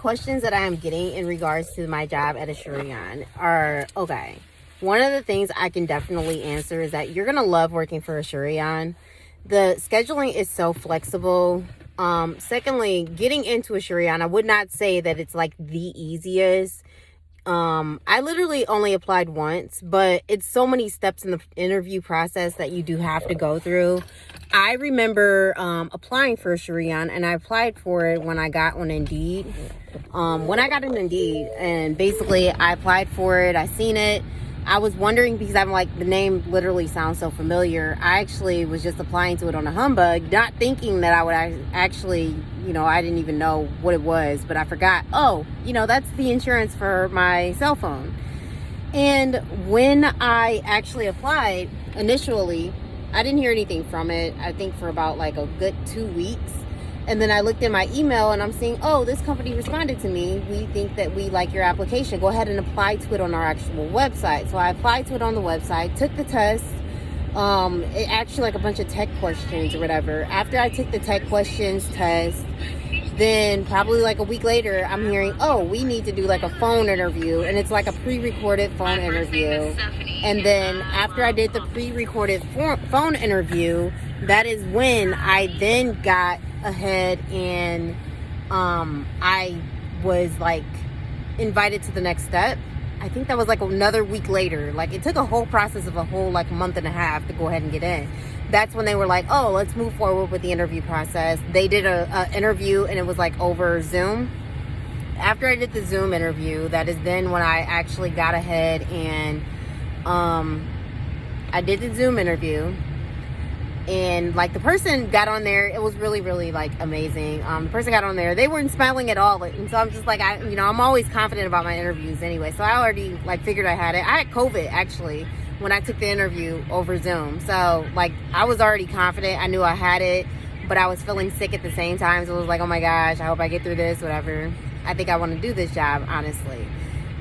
questions that I am getting in regards to my job at Asurion are, okay, one of the things I can definitely answer is that you're going to love working for Asurion. The scheduling is so flexible. Secondly, getting into Asurion, I would not say that it's like the easiest. I literally only applied once, but it's so many steps in the interview process that you do have to go through. I remember applying for Asurion, and I applied for it when I got on Indeed. When I got on Indeed, and basically I applied for it, I seen it. I was wondering because I'm like, the name literally sounds so familiar. I actually was just applying to it on a humbug, not thinking that I would actually, I didn't even know what it was, but I forgot, that's the insurance for my cell phone. And when I actually applied initially, I didn't hear anything from it, I think for about like a good 2 weeks. And then I looked in my email and I'm seeing, this company responded to me. We think that we like your application. Go ahead and apply to it on our actual website. So I applied to it on the website, took the test. It actually like a bunch of tech questions or whatever. After I took the tech questions test, then probably like a week later, I'm hearing, we need to do like a phone interview. And it's like a pre-recorded phone interview. And then after I did the pre-recorded phone interview, that is when I then got ahead and I was like invited to the next step. I think that was like another week later. Like it took a whole process of a whole like month and a half to go ahead and get in. That's when they were like, let's move forward with the interview process. They did a interview and it was like over Zoom. After I did the Zoom interview, that is then when I actually got ahead and I did the Zoom interview. And like the person got on there, it was really, really like amazing. The person got on there, they weren't smiling at all. And so I'm just like, I'm always confident about my interviews anyway. So I already like figured I had it. I had COVID actually when I took the interview over Zoom. So like I was already confident. I knew I had it, but I was feeling sick at the same time. So it was like, oh my gosh, I hope I get through this, whatever. I think I want to do this job, honestly.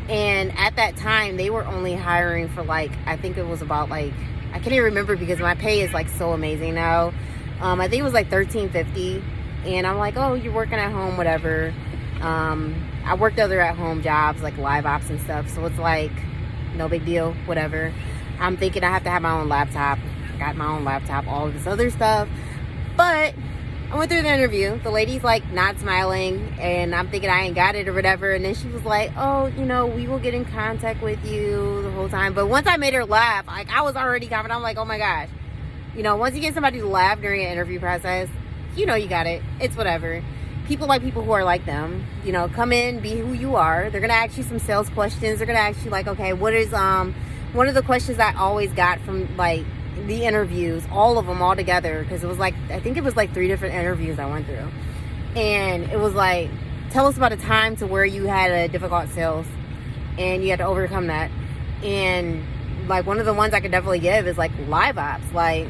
And at that time, they were only hiring for like, I think it was about like, I can't even remember because my pay is like so amazing now. I think it was like $13.50, and I'm like, you're working at home, whatever. I worked other at home jobs like live ops and stuff, so it's like no big deal, whatever. I'm thinking I have to have my own laptop. I got my own laptop, all of this other stuff, but I went through the interview. The lady's like not smiling, and I'm thinking I ain't got it or whatever. And then she was like, we will get in contact with you the whole time. But once I made her laugh, like I was already confident. I'm like, oh my gosh. Once you get somebody to laugh during an interview process, you got it. It's whatever. People like people who are like them. Come in, be who you are. They're going to ask you some sales questions. They're going to ask you like, okay, what is, one of the questions I always got from like, the interviews, all of them all together, because it was like, I think it was like 3 different interviews I went through, and it was like, tell us about a time to where you had a difficult sales and you had to overcome that. And like one of the ones I could definitely give is like live ops. Like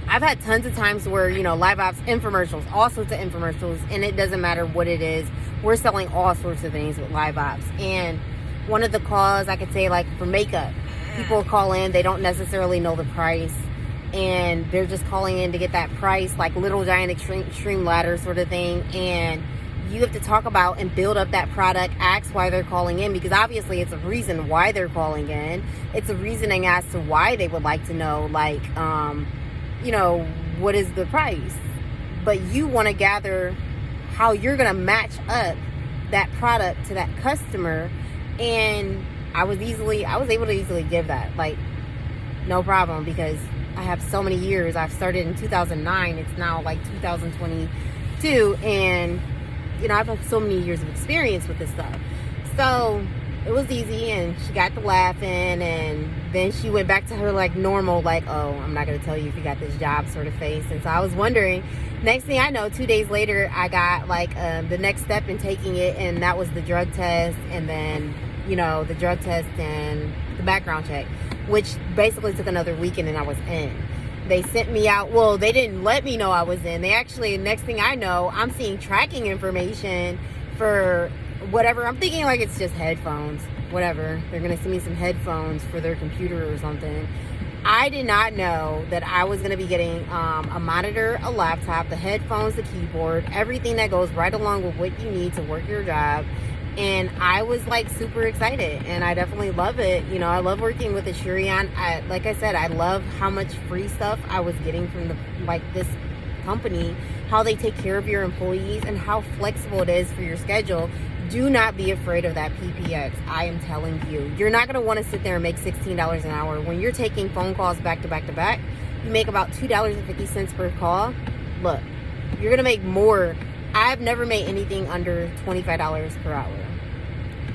I've had tons of times where live ops, infomercials, all sorts of infomercials, and it doesn't matter what it is, we're selling all sorts of things with live ops. And one of the calls I could say, like for makeup, people call in, they don't necessarily know the price, and they're just calling in to get that price, like Little Giant Extreme Ladder sort of thing. And you have to talk about and build up that product, ask why they're calling in, because obviously it's a reason why they're calling in. It's a reasoning as to why they would like to know, like, what is the price. But you want to gather how you're going to match up that product to that customer. And I was able to easily give that, like, no problem, because I have so many years. I've started in 2009. It's now like 2022. And, I've had so many years of experience with this stuff. So it was easy, and she got to laughing, and then she went back to her like normal, like, I'm not going to tell you if you got this job sort of face. And so I was wondering, next thing I know, 2 days later, I got like the next step in taking it, and that was the drug test, and then the drug test and the background check, which basically took another weekend, and I was in. They sent me out. Well, they didn't let me know I was in. They actually, next thing I know, I'm seeing tracking information for whatever. I'm thinking like it's just headphones, whatever. They're going to send me some headphones for their computer or something. I did not know that I was going to be getting a monitor, a laptop, the headphones, the keyboard, everything that goes right along with what you need to work your job. And I was like super excited, and I definitely love it. You know, I love working with Asurion. Like I said, I love how much free stuff I was getting from this company, how they take care of your employees, and how flexible it is for your schedule. Do not be afraid of that PPX. I am telling you, you're not going to want to sit there and make $16 an hour. When you're taking phone calls back to back to back, you make about $2.50 per call. Look, you're going to make more. I've never made anything under $25 per hour.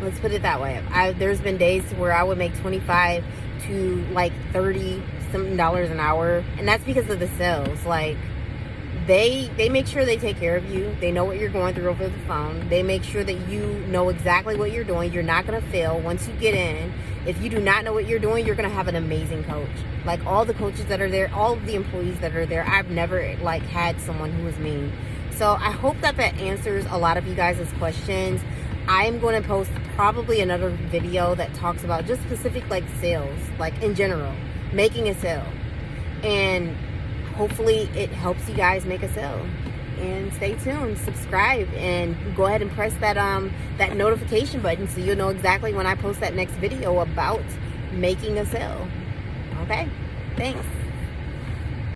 Let's put it that way. There's been days where I would make 25 to like 30 something dollars an hour, and that's because of the sales. Like, they make sure they take care of you. They know what you're going through over the phone. They make sure that you know exactly what you're doing. You're not going to fail once you get in. If you do not know what you're doing, you're going to have an amazing coach. Like, all the coaches that are there, all of the employees that are there, I've never like had someone who was mean. So I hope that answers a lot of you guys' questions. I'm going to post probably another video that talks about just specific like sales, like in general, making a sale. And hopefully it helps you guys make a sale. And stay tuned, subscribe, and go ahead and press that notification button so you'll know exactly when I post that next video about making a sale. Okay? Thanks.